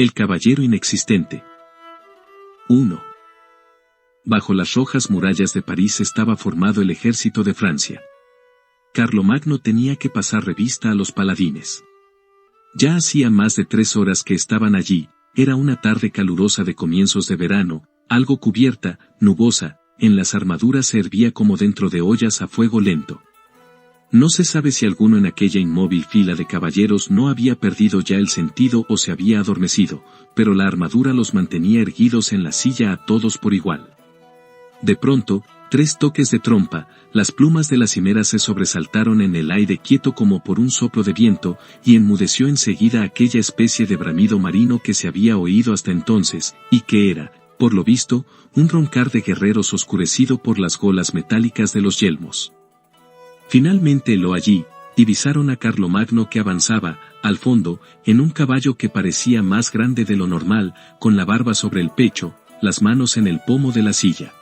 El caballero inexistente. 1. Bajo las rojas murallas de París estaba formado el ejército de Francia. Carlomagno tenía que pasar revista a los paladines. Ya hacía más de 3 horas que estaban allí, era una tarde calurosa de comienzos de verano, algo cubierta, nubosa, en las armaduras se hervía como dentro de ollas a fuego lento. No se sabe si alguno en aquella inmóvil fila de caballeros no había perdido ya el sentido o se había adormecido, pero la armadura los mantenía erguidos en la silla a todos por igual. De pronto, 3 toques de trompa, las plumas de la cimera se sobresaltaron en el aire quieto como por un soplo de viento, y enmudeció enseguida aquella especie de bramido marino que se había oído hasta entonces, y que era, por lo visto, un roncar de guerreros oscurecido por las golas metálicas de los yelmos. Finalmente allí, divisaron a Carlomagno que avanzaba, al fondo, en un caballo que parecía más grande de lo normal, con la barba sobre el pecho, las manos en el pomo de la silla.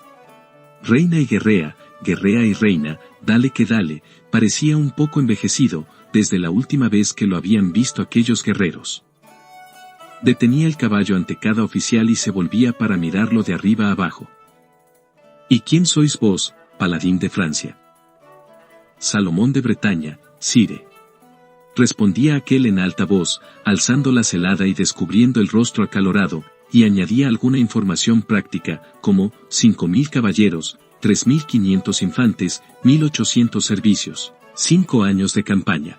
Reina y guerrea y reina, dale que dale, parecía un poco envejecido, desde la última vez que lo habían visto aquellos guerreros. Detenía el caballo ante cada oficial y se volvía para mirarlo de arriba abajo. ¿Y quién sois vos, paladín de Francia? Salomón de Bretaña, sire. Respondía aquel en alta voz, alzando la celada y descubriendo el rostro acalorado, y añadía alguna información práctica, como 5.000 caballeros, 3.500 infantes, 1.800 servicios, 5 años de campaña.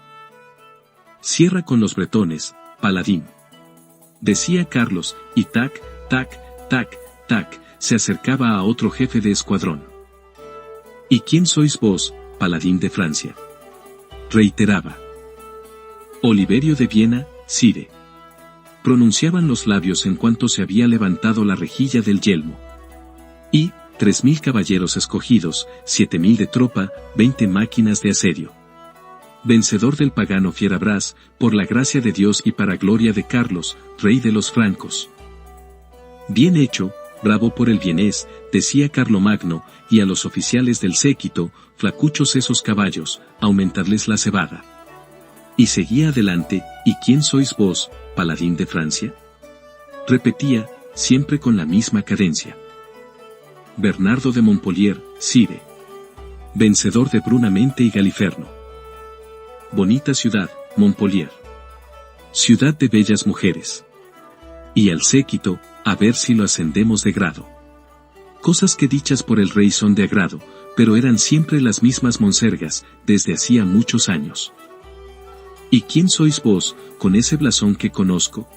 Cierra con los bretones, paladín. Decía Carlos, y tac, tac, tac, tac, se acercaba a otro jefe de escuadrón. ¿Y quién sois vos, paladín de Francia? Reiteraba. Oliverio de Viena, sire. Pronunciaban los labios en cuanto se había levantado la rejilla del yelmo. Y, 3.000 caballeros escogidos, 7.000 de tropa, 20 máquinas de asedio. Vencedor del pagano Fierabras, por la gracia de Dios y para gloria de Carlos, rey de los francos. Bien hecho, bravo por el bienés, decía Carlomagno, y a los oficiales del séquito, flacuchos esos caballos, aumentadles la cebada. Y seguía adelante, ¿y quién sois vos, paladín de Francia? Repetía, siempre con la misma cadencia. Bernardo de Montpellier, sire. Vencedor de Brunamente y Galiferno. Bonita ciudad, Montpellier. Ciudad de bellas mujeres. Y al séquito, a ver si lo ascendemos de grado. Cosas que dichas por el rey son de agrado, pero eran siempre las mismas monsergas, desde hacía muchos años. ¿Y quién sois vos, con ese blasón que conozco?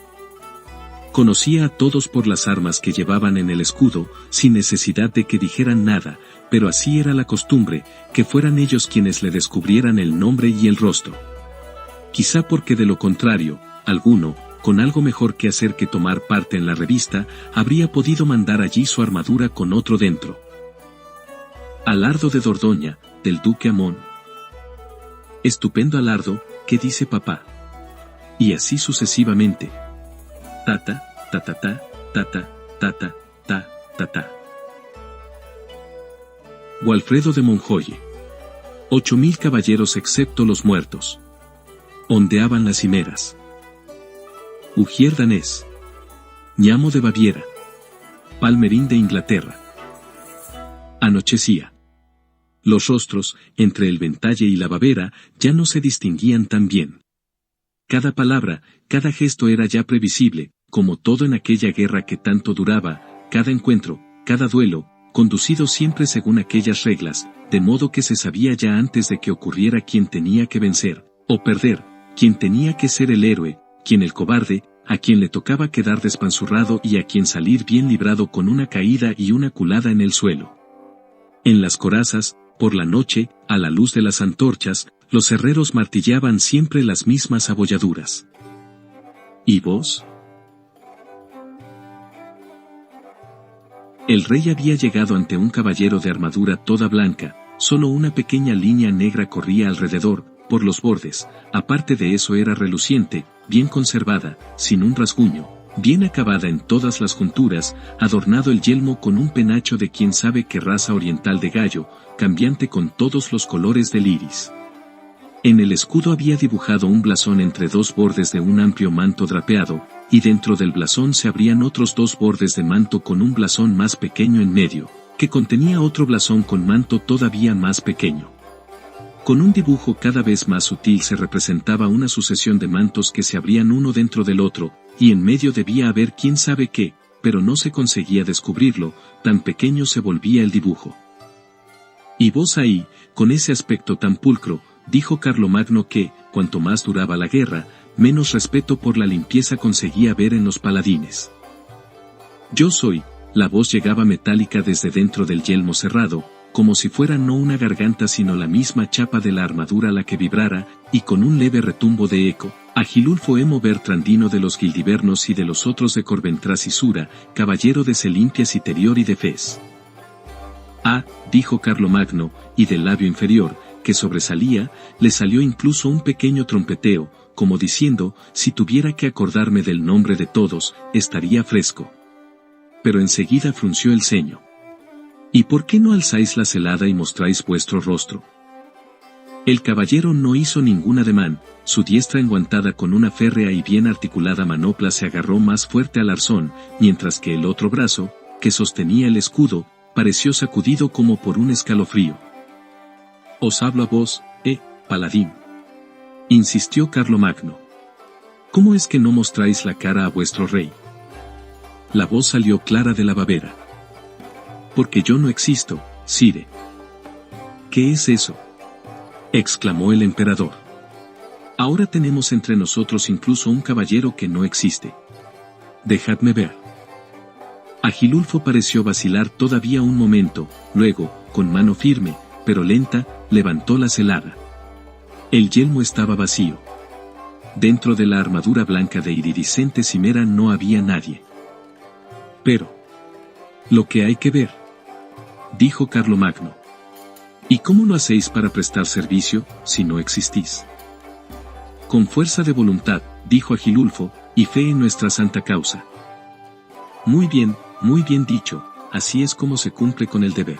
Conocía a todos por las armas que llevaban en el escudo, sin necesidad de que dijeran nada, pero así era la costumbre, que fueran ellos quienes le descubrieran el nombre y el rostro. Quizá porque de lo contrario, alguno, con algo mejor que hacer que tomar parte en la revista, habría podido mandar allí su armadura con otro dentro. Alardo de Dordoña, del duque Amón. Estupendo alardo, ¿qué dice papá? Y así sucesivamente. Tata, tatata, tata, tata, ta, tata. Walfredo de Monjoye. 8.000 caballeros excepto los muertos. Ondeaban las cimeras. Ujier danés. Ñamo de Baviera. Palmerín de Inglaterra. Anochecía. Los rostros, entre el Ventalle y la Babera, ya no se distinguían tan bien. Cada palabra, cada gesto era ya previsible, como todo en aquella guerra que tanto duraba, cada encuentro, cada duelo, conducido siempre según aquellas reglas, de modo que se sabía ya antes de que ocurriera quién tenía que vencer, o perder, quién tenía que ser el héroe, quién el cobarde, a quien le tocaba quedar despanzurrado y a quien salir bien librado con una caída y una culada en el suelo. En las corazas, por la noche, a la luz de las antorchas, los herreros martillaban siempre las mismas abolladuras. ¿Y vos? El rey había llegado ante un caballero de armadura toda blanca, solo una pequeña línea negra corría alrededor, por los bordes, aparte de eso era reluciente, bien conservada, sin un rasguño, bien acabada en todas las junturas, adornado el yelmo con un penacho de quién sabe qué raza oriental de gallo, cambiante con todos los colores del iris. En el escudo había dibujado un blasón entre dos bordes de un amplio manto drapeado, y dentro del blasón se abrían otros 2 bordes de manto con un blasón más pequeño en medio, que contenía otro blasón con manto todavía más pequeño. Con un dibujo cada vez más sutil se representaba una sucesión de mantos que se abrían uno dentro del otro, y en medio debía haber quién sabe qué, pero no se conseguía descubrirlo, tan pequeño se volvía el dibujo. «Y vos ahí, con ese aspecto tan pulcro», dijo Carlomagno que, cuanto más duraba la guerra, menos respeto por la limpieza conseguía ver en los paladines. «Yo soy», la voz llegaba metálica desde dentro del yelmo cerrado, como si fuera no una garganta sino la misma chapa de la armadura la que vibrara, y con un leve retumbo de eco, Agilulfo Emo Bertrandino de los Gildivernos y de los otros de Corventras y Sura, caballero de Celimpias Iterior y de Fez. «Ah», dijo Carlomagno, y del labio inferior, que sobresalía, le salió incluso un pequeño trompeteo, como diciendo, si tuviera que acordarme del nombre de todos, estaría fresco. Pero enseguida frunció el ceño. «¿Y por qué no alzáis la celada y mostráis vuestro rostro?» El caballero no hizo ningún ademán, su diestra enguantada con una férrea y bien articulada manopla se agarró más fuerte al arzón, mientras que el otro brazo, que sostenía el escudo, pareció sacudido como por un escalofrío. «Os hablo a vos, paladín», insistió Carlomagno. «¿Cómo es que no mostráis la cara a vuestro rey?» La voz salió clara de la babera. «Porque yo no existo, sire». «¿Qué es eso?», exclamó el emperador. «Ahora tenemos entre nosotros incluso un caballero que no existe. Dejadme ver». Agilulfo pareció vacilar todavía un momento, luego, con mano firme, pero lenta, levantó la celada. El yelmo estaba vacío. Dentro de la armadura blanca de iridiscente cimera no había nadie. «Pero lo que hay que ver», dijo Carlomagno. «¿Y cómo lo hacéis para prestar servicio, si no existís?» «Con fuerza de voluntad», dijo Agilulfo, «y fe en nuestra santa causa». Muy bien dicho, así es como se cumple con el deber.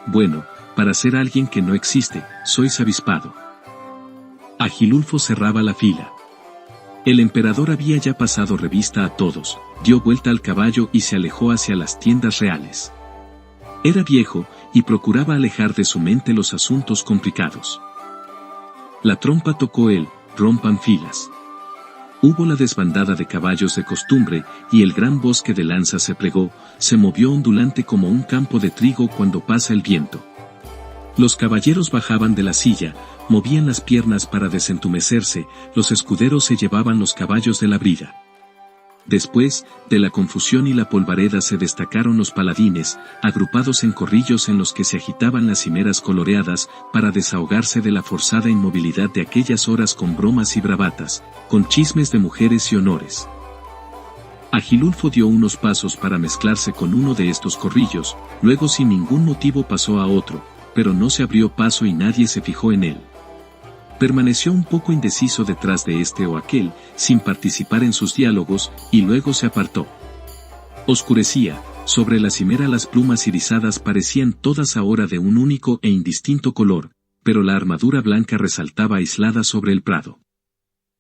Bueno, para ser alguien que no existe, sois avispado». Agilulfo cerraba la fila. El emperador había ya pasado revista a todos, dio vuelta al caballo y se alejó hacia las tiendas reales. Era viejo, y procuraba alejar de su mente los asuntos complicados. La trompa tocó el «rompan filas». Hubo la desbandada de caballos de costumbre, y el gran bosque de lanzas se plegó, se movió ondulante como un campo de trigo cuando pasa el viento. Los caballeros bajaban de la silla, movían las piernas para desentumecerse, los escuderos se llevaban los caballos de la brida. Después, de la confusión y la polvareda se destacaron los paladines, agrupados en corrillos en los que se agitaban las cimeras coloreadas, para desahogarse de la forzada inmovilidad de aquellas horas con bromas y bravatas, con chismes de mujeres y honores. Agilulfo dio unos pasos para mezclarse con uno de estos corrillos, luego sin ningún motivo pasó a otro, pero no se abrió paso y nadie se fijó en él. Permaneció un poco indeciso detrás de este o aquel, sin participar en sus diálogos, y luego se apartó. Oscurecía, sobre la cimera las plumas irisadas parecían todas ahora de un único e indistinto color, pero la armadura blanca resaltaba aislada sobre el prado.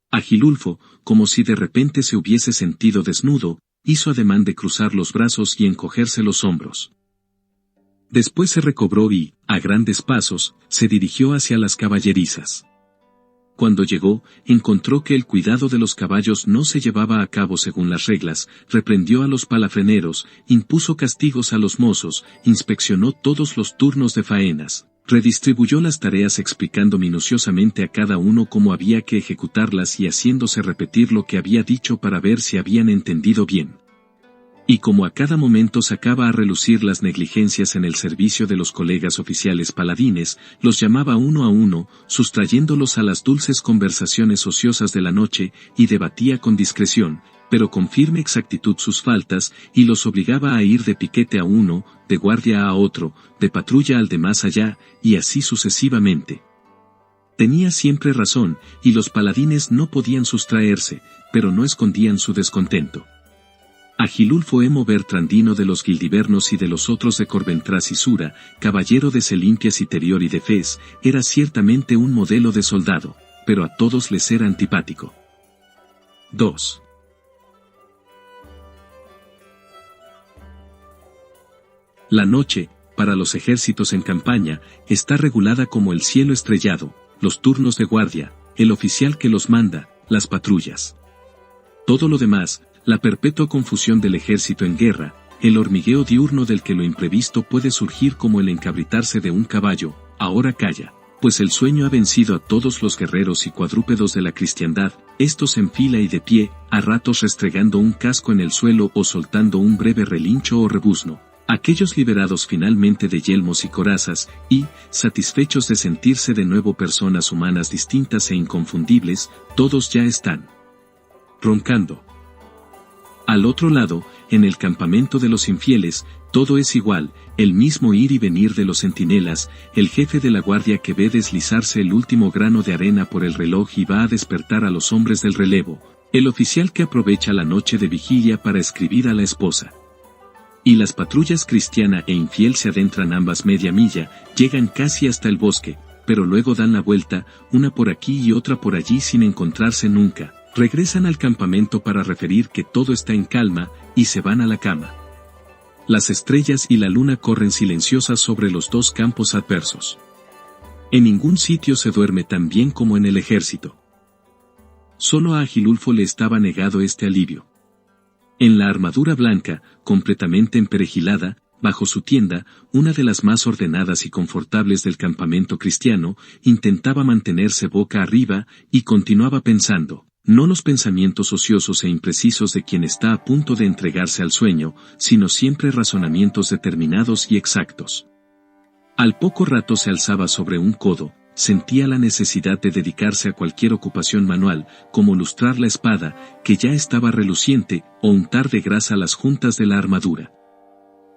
Agilulfo, como si de repente se hubiese sentido desnudo, hizo ademán de cruzar los brazos y encogerse los hombros. Después se recobró y, a grandes pasos, se dirigió hacia las caballerizas. Cuando llegó, encontró que el cuidado de los caballos no se llevaba a cabo según las reglas, reprendió a los palafreneros, impuso castigos a los mozos, inspeccionó todos los turnos de faenas, redistribuyó las tareas explicando minuciosamente a cada uno cómo había que ejecutarlas y haciéndose repetir lo que había dicho para ver si habían entendido bien. Y como a cada momento sacaba a relucir las negligencias en el servicio de los colegas oficiales paladines, los llamaba uno a uno, sustrayéndolos a las dulces conversaciones ociosas de la noche, y debatía con discreción, pero con firme exactitud sus faltas, y los obligaba a ir de piquete a uno, de guardia a otro, de patrulla al de más allá, y así sucesivamente. Tenía siempre razón, y los paladines no podían sustraerse, pero no escondían su descontento. Agilulfo Emo Bertrandino de los Gildivernos y de los otros de Corventras y Sura, caballero de Celimpias Iterior y de Fez, era ciertamente un modelo de soldado, pero a todos les era antipático. 2. La noche, para los ejércitos en campaña, está regulada como el cielo estrellado, los turnos de guardia, el oficial que los manda, las patrullas. Todo lo demás, la perpetua confusión del ejército en guerra, el hormigueo diurno del que lo imprevisto puede surgir como el encabritarse de un caballo, ahora calla, pues el sueño ha vencido a todos los guerreros y cuadrúpedos de la cristiandad, estos en fila y de pie, a ratos restregando un casco en el suelo o soltando un breve relincho o rebuzno. Aquellos liberados finalmente de yelmos y corazas, y, satisfechos de sentirse de nuevo personas humanas distintas e inconfundibles, todos ya están roncando. Al otro lado, en el campamento de los infieles, todo es igual, el mismo ir y venir de los centinelas, el jefe de la guardia que ve deslizarse el último grano de arena por el reloj y va a despertar a los hombres del relevo, el oficial que aprovecha la noche de vigilia para escribir a la esposa. Y las patrullas cristiana e infiel se adentran ambas media milla, llegan casi hasta el bosque, pero luego dan la vuelta, una por aquí y otra por allí sin encontrarse nunca, regresan al campamento para referir que todo está en calma, y se van a la cama. Las estrellas y la luna corren silenciosas sobre los dos campos adversos. En ningún sitio se duerme tan bien como en el ejército. Solo a Agilulfo le estaba negado este alivio. En la armadura blanca, completamente emperejilada, bajo su tienda, una de las más ordenadas y confortables del campamento cristiano, intentaba mantenerse boca arriba, y continuaba pensando, no los pensamientos ociosos e imprecisos de quien está a punto de entregarse al sueño, sino siempre razonamientos determinados y exactos. Al poco rato se alzaba sobre un codo, sentía la necesidad de dedicarse a cualquier ocupación manual, como lustrar la espada, que ya estaba reluciente, o untar de grasa las juntas de la armadura.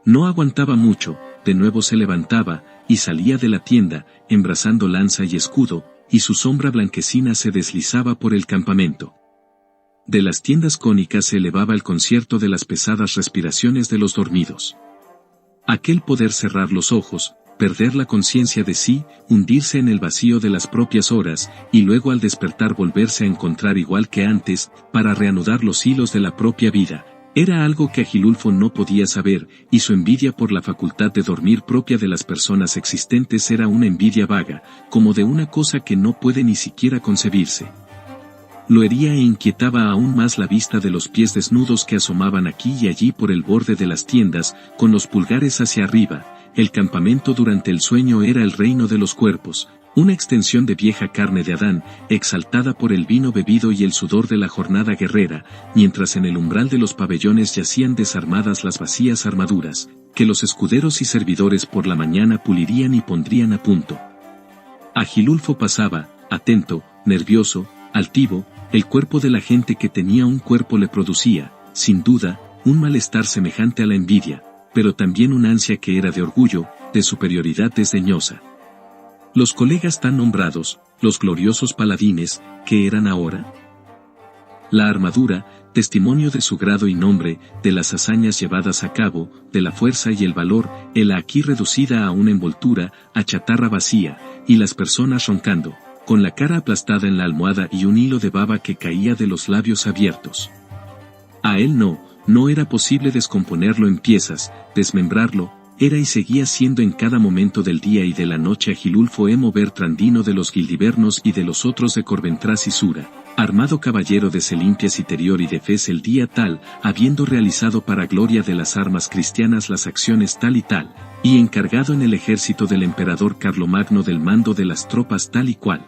No aguantaba mucho, de nuevo se levantaba, y salía de la tienda, embrazando lanza y escudo, y su sombra blanquecina se deslizaba por el campamento. De las tiendas cónicas se elevaba el concierto de las pesadas respiraciones de los dormidos. Aquel poder cerrar los ojos, perder la conciencia de sí, hundirse en el vacío de las propias horas, y luego al despertar volverse a encontrar igual que antes, para reanudar los hilos de la propia vida, era algo que Agilulfo no podía saber, y su envidia por la facultad de dormir propia de las personas existentes era una envidia vaga, como de una cosa que no puede ni siquiera concebirse. Lo hería e inquietaba aún más la vista de los pies desnudos que asomaban aquí y allí por el borde de las tiendas, con los pulgares hacia arriba. El campamento durante el sueño era el reino de los cuerpos, una extensión de vieja carne de Adán, exaltada por el vino bebido y el sudor de la jornada guerrera, mientras en el umbral de los pabellones yacían desarmadas las vacías armaduras, que los escuderos y servidores por la mañana pulirían y pondrían a punto. Agilulfo pasaba, atento, nervioso, altivo, el cuerpo de la gente que tenía un cuerpo le producía, sin duda, un malestar semejante a la envidia, pero también una ansia que era de orgullo, de superioridad desdeñosa. Los colegas tan nombrados, los gloriosos paladines, ¿qué eran ahora? La armadura, testimonio de su grado y nombre, de las hazañas llevadas a cabo, de la fuerza y el valor, hela aquí reducida a una envoltura, a chatarra vacía, y las personas roncando, con la cara aplastada en la almohada y un hilo de baba que caía de los labios abiertos. A él no era posible descomponerlo en piezas, desmembrarlo, era y seguía siendo en cada momento del día y de la noche Agilulfo Bertrandino de los Gildivernos y de los otros de Corventras y Sura, armado caballero de Celimpias y Terior y de Fez el día tal, habiendo realizado para gloria de las armas cristianas las acciones tal y tal, y encargado en el ejército del emperador Carlomagno del mando de las tropas tal y cual.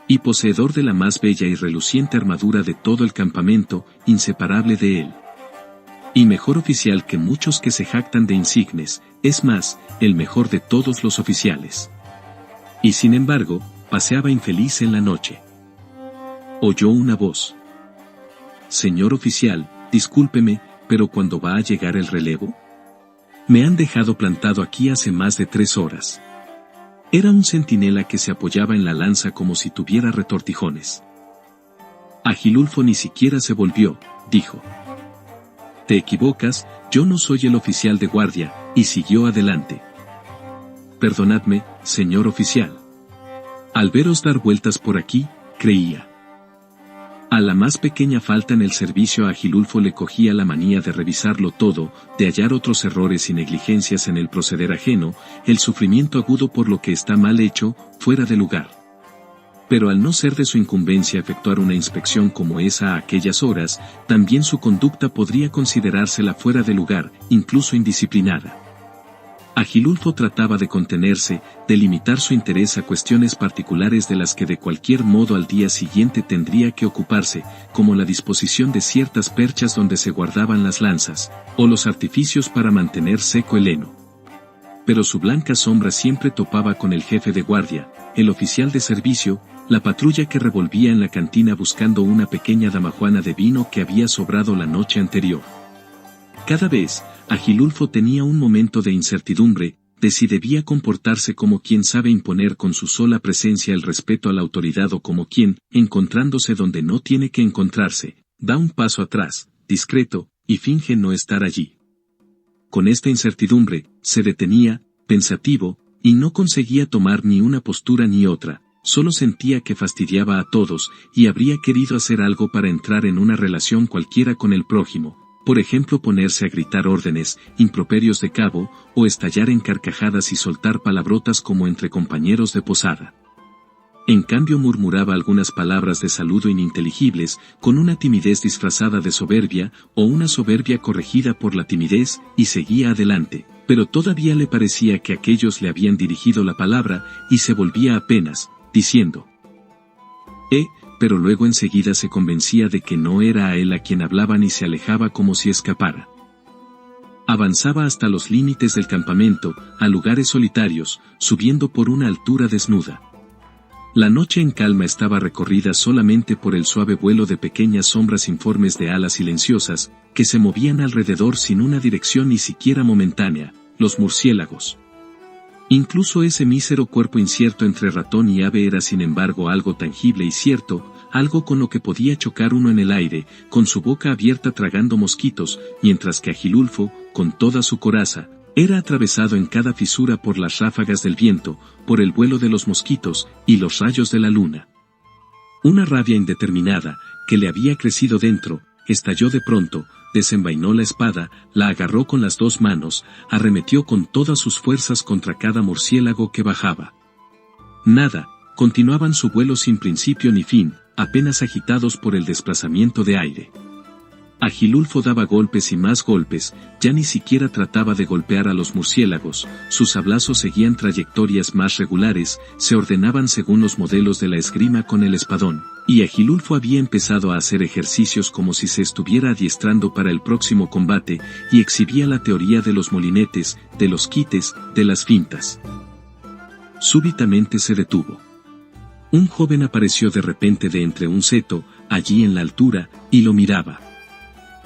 Y poseedor de la más bella y reluciente armadura de todo el campamento, inseparable de él. Y mejor oficial que muchos que se jactan de insignes, es más, el mejor de todos los oficiales. Y sin embargo, paseaba infeliz en la noche. Oyó una voz. Señor oficial, discúlpeme, pero ¿cuándo va a llegar el relevo? Me han dejado plantado aquí hace más de 3 horas. Era un centinela que se apoyaba en la lanza como si tuviera retortijones. Agilulfo ni siquiera se volvió, dijo. Te equivocas, yo no soy el oficial de guardia, y siguió adelante. Perdonadme, señor oficial. Al veros dar vueltas por aquí, creía. A la más pequeña falta en el servicio a Agilulfo le cogía la manía de revisarlo todo, de hallar otros errores y negligencias en el proceder ajeno, el sufrimiento agudo por lo que está mal hecho, fuera de lugar. Pero al no ser de su incumbencia efectuar una inspección como esa a aquellas horas, también su conducta podría considerársela fuera de lugar, incluso indisciplinada. Agilulfo trataba de contenerse, de limitar su interés a cuestiones particulares de las que de cualquier modo al día siguiente tendría que ocuparse, como la disposición de ciertas perchas donde se guardaban las lanzas, o los artificios para mantener seco el heno. Pero su blanca sombra siempre topaba con el jefe de guardia, el oficial de servicio, la patrulla que revolvía en la cantina buscando una pequeña damajuana de vino que había sobrado la noche anterior. Cada vez, Agilulfo tenía un momento de incertidumbre, de si debía comportarse como quien sabe imponer con su sola presencia el respeto a la autoridad o como quien, encontrándose donde no tiene que encontrarse, da un paso atrás, discreto, y finge no estar allí. Con esta incertidumbre, se detenía, pensativo, y no conseguía tomar ni una postura ni otra, solo sentía que fastidiaba a todos, y habría querido hacer algo para entrar en una relación cualquiera con el prójimo. Por ejemplo, ponerse a gritar órdenes, improperios de cabo, o estallar en carcajadas y soltar palabrotas como entre compañeros de posada. En cambio murmuraba algunas palabras de saludo ininteligibles, con una timidez disfrazada de soberbia, o una soberbia corregida por la timidez, y seguía adelante, pero todavía le parecía que aquellos le habían dirigido la palabra, y se volvía apenas, diciendo pero luego enseguida se convencía de que no era a él a quien hablaban y se alejaba como si escapara. Avanzaba hasta los límites del campamento, a lugares solitarios, subiendo por una altura desnuda. La noche en calma estaba recorrida solamente por el suave vuelo de pequeñas sombras informes de alas silenciosas, que se movían alrededor sin una dirección ni siquiera momentánea, los murciélagos. Incluso ese mísero cuerpo incierto entre ratón y ave era sin embargo algo tangible y cierto, algo con lo que podía chocar uno en el aire, con su boca abierta tragando mosquitos, mientras que Agilulfo, con toda su coraza, era atravesado en cada fisura por las ráfagas del viento, por el vuelo de los mosquitos, y los rayos de la luna. Una rabia indeterminada, que le había crecido dentro, estalló de pronto, desenvainó la espada, la agarró con las dos manos, arremetió con todas sus fuerzas contra cada murciélago que bajaba. Nada, continuaban su vuelo sin principio ni fin, apenas agitados por el desplazamiento de aire. Agilulfo daba golpes y más golpes, ya ni siquiera trataba de golpear a los murciélagos, sus sablazos seguían trayectorias más regulares, se ordenaban según los modelos de la esgrima con el espadón, y Agilulfo había empezado a hacer ejercicios como si se estuviera adiestrando para el próximo combate, y exhibía la teoría de los molinetes, de los quites, de las fintas. Súbitamente se detuvo. Un joven apareció de repente de entre un seto, allí en la altura, y lo miraba.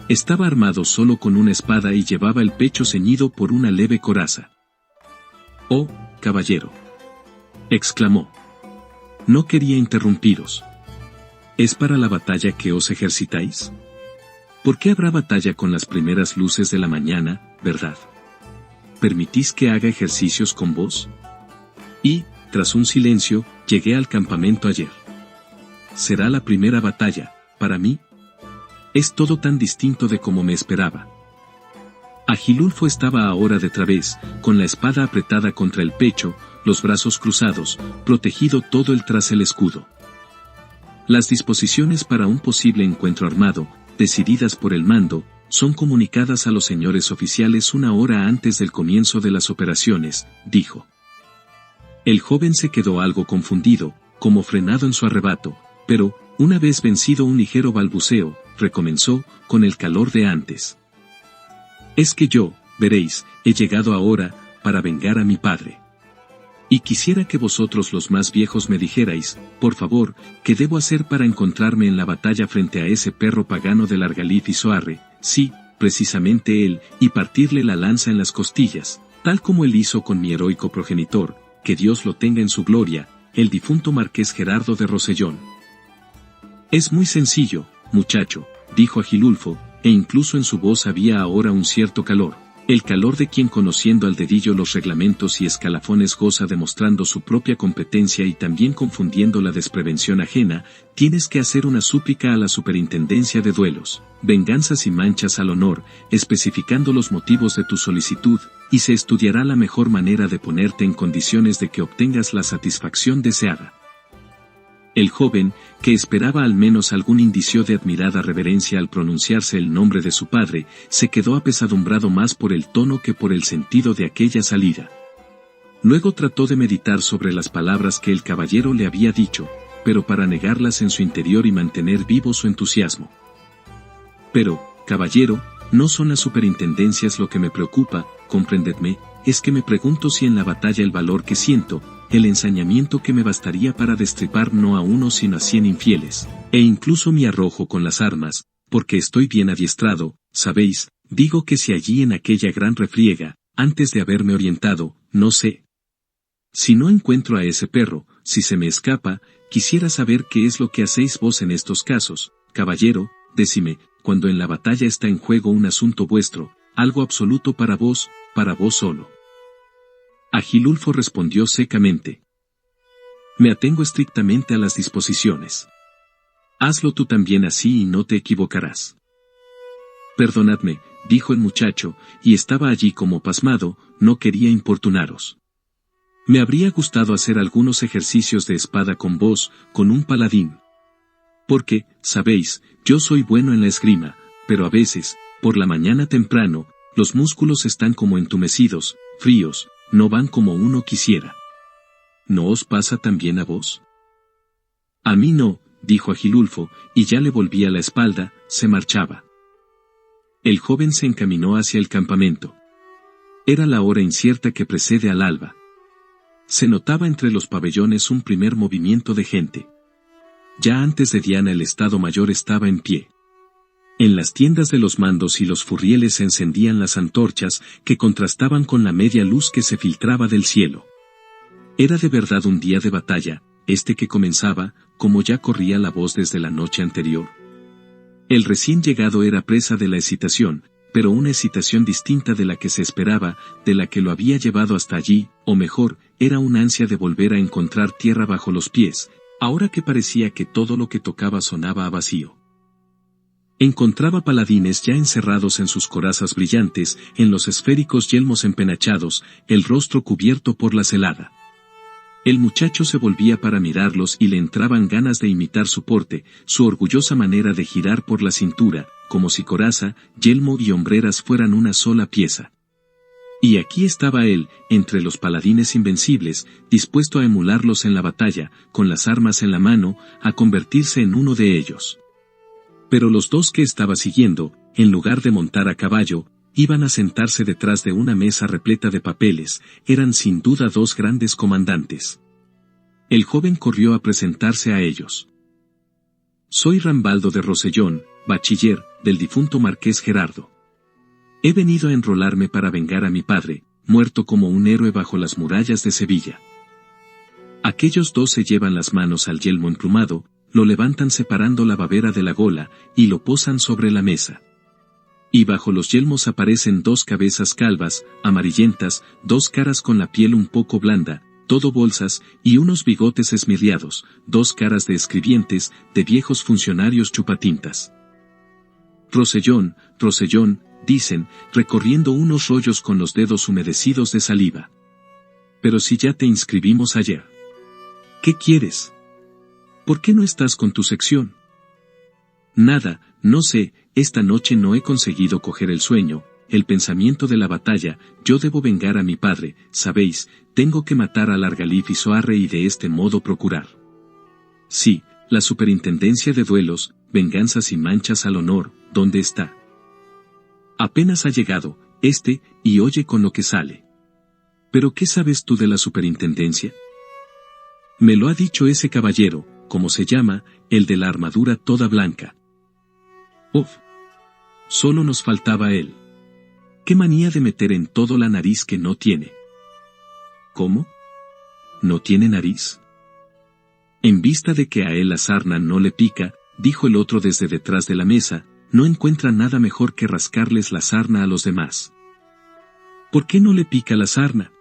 Estaba armado solo con una espada y llevaba el pecho ceñido por una leve coraza. «Oh, caballero», exclamó. «No quería interrumpiros. ¿Es para la batalla que os ejercitáis? ¿Por qué habrá batalla con las primeras luces de la mañana, verdad? ¿Permitís que haga ejercicios con vos?» Y, tras un silencio, llegué al campamento ayer. «Será la primera batalla, para mí. Es todo tan distinto de como me esperaba». Agilulfo estaba ahora de través, con la espada apretada contra el pecho, los brazos cruzados, protegido todo el tras el escudo. Las disposiciones para un posible encuentro armado, decididas por el mando, son comunicadas a los señores oficiales una hora antes del comienzo de las operaciones, dijo. El joven se quedó algo confundido, como frenado en su arrebato, pero, una vez vencido un ligero balbuceo, recomenzó, con el calor de antes. «Es que yo, veréis, he llegado ahora, para vengar a mi padre. Y quisiera que vosotros los más viejos me dijerais, por favor, qué debo hacer para encontrarme en la batalla frente a ese perro pagano del Argalif y Zoarre, sí, precisamente él, y partirle la lanza en las costillas, tal como él hizo con mi heroico progenitor, que Dios lo tenga en su gloria, el difunto marqués Gerardo de Rosellón». «Es muy sencillo, muchacho», dijo Agilulfo, e incluso en su voz había ahora un cierto calor. El calor de quien conociendo al dedillo los reglamentos y escalafones goza demostrando su propia competencia y también confundiendo la desprevención ajena, tienes que hacer una súplica a la Superintendencia de Duelos, Venganzas y Manchas al honor, especificando los motivos de tu solicitud, y se estudiará la mejor manera de ponerte en condiciones de que obtengas la satisfacción deseada. El joven, que esperaba al menos algún indicio de admirada reverencia al pronunciarse el nombre de su padre, se quedó apesadumbrado más por el tono que por el sentido de aquella salida. Luego trató de meditar sobre las palabras que el caballero le había dicho, pero para negarlas en su interior y mantener vivo su entusiasmo. Pero, caballero, no son las superintendencias lo que me preocupa, comprendedme, es que me pregunto si en la batalla el valor que siento, el ensañamiento que me bastaría para destripar no a uno sino a 100 infieles, e incluso mi arrojo con las armas, porque estoy bien adiestrado, sabéis, digo que si allí en aquella gran refriega, antes de haberme orientado, no sé. Si no encuentro a ese perro, si se me escapa, quisiera saber qué es lo que hacéis vos en estos casos, caballero, decime, cuando en la batalla está en juego un asunto vuestro, algo absoluto para vos solo. Agilulfo respondió secamente. Me atengo estrictamente a las disposiciones. Hazlo tú también así y no te equivocarás. Perdonadme, dijo el muchacho, y estaba allí como pasmado, no quería importunaros. Me habría gustado hacer algunos ejercicios de espada con vos, con un paladín. Porque, sabéis, yo soy bueno en la esgrima, pero a veces, por la mañana temprano, los músculos están como entumecidos, fríos, no van como uno quisiera. ¿No os pasa también a vos? A mí no, dijo Agilulfo, y ya le volvía la espalda, se marchaba. El joven se encaminó hacia el campamento. Era la hora incierta que precede al alba. Se notaba entre los pabellones un primer movimiento de gente. Ya antes de Diana el Estado Mayor estaba en pie. En las tiendas de los mandos y los furrieles se encendían las antorchas que contrastaban con la media luz que se filtraba del cielo. Era de verdad un día de batalla, este que comenzaba, como ya corría la voz desde la noche anterior. El recién llegado era presa de la excitación, pero una excitación distinta de la que se esperaba, de la que lo había llevado hasta allí, o mejor, era una ansia de volver a encontrar tierra bajo los pies, ahora que parecía que todo lo que tocaba sonaba a vacío. Encontraba paladines ya encerrados en sus corazas brillantes, en los esféricos yelmos empenachados, el rostro cubierto por la celada. El muchacho se volvía para mirarlos y le entraban ganas de imitar su porte, su orgullosa manera de girar por la cintura, como si coraza, yelmo y hombreras fueran una sola pieza. Y aquí estaba él, entre los paladines invencibles, dispuesto a emularlos en la batalla, con las armas en la mano, a convertirse en uno de ellos. Pero los dos que estaba siguiendo, en lugar de montar a caballo, iban a sentarse detrás de una mesa repleta de papeles, eran sin duda dos grandes comandantes. El joven corrió a presentarse a ellos. Soy Rambaldo de Rosellón, bachiller, del difunto marqués Gerardo. He venido a enrolarme para vengar a mi padre, muerto como un héroe bajo las murallas de Sevilla. Aquellos dos se llevan las manos al yelmo emplumado, lo levantan separando la babera de la gola, y lo posan sobre la mesa. Y bajo los yelmos aparecen dos cabezas calvas, amarillentas, dos caras con la piel un poco blanda, todo bolsas, y unos bigotes esmirriados, dos caras de escribientes, de viejos funcionarios chupatintas. Rosellón, Rosellón, dicen, recorriendo unos rollos con los dedos humedecidos de saliva. Pero si ya te inscribimos ayer. ¿Qué quieres? ¿Por qué no estás con tu sección? Nada, no sé, esta noche no he conseguido coger el sueño, el pensamiento de la batalla, yo debo vengar a mi padre, sabéis, tengo que matar al Argalif y Soarre y de este modo procurar. Sí, la superintendencia de duelos, venganzas y manchas al honor, ¿dónde está? Apenas ha llegado, y oye con lo que sale. ¿Pero qué sabes tú de la superintendencia? Me lo ha dicho ese caballero, como se llama, el de la armadura toda blanca. Uf. Solo nos faltaba él. Qué manía de meter en todo la nariz que no tiene. ¿Cómo? ¿No tiene nariz? En vista de que a él la sarna no le pica, dijo el otro desde detrás de la mesa, no encuentra nada mejor que rascarles la sarna a los demás. ¿Por qué no le pica la sarna?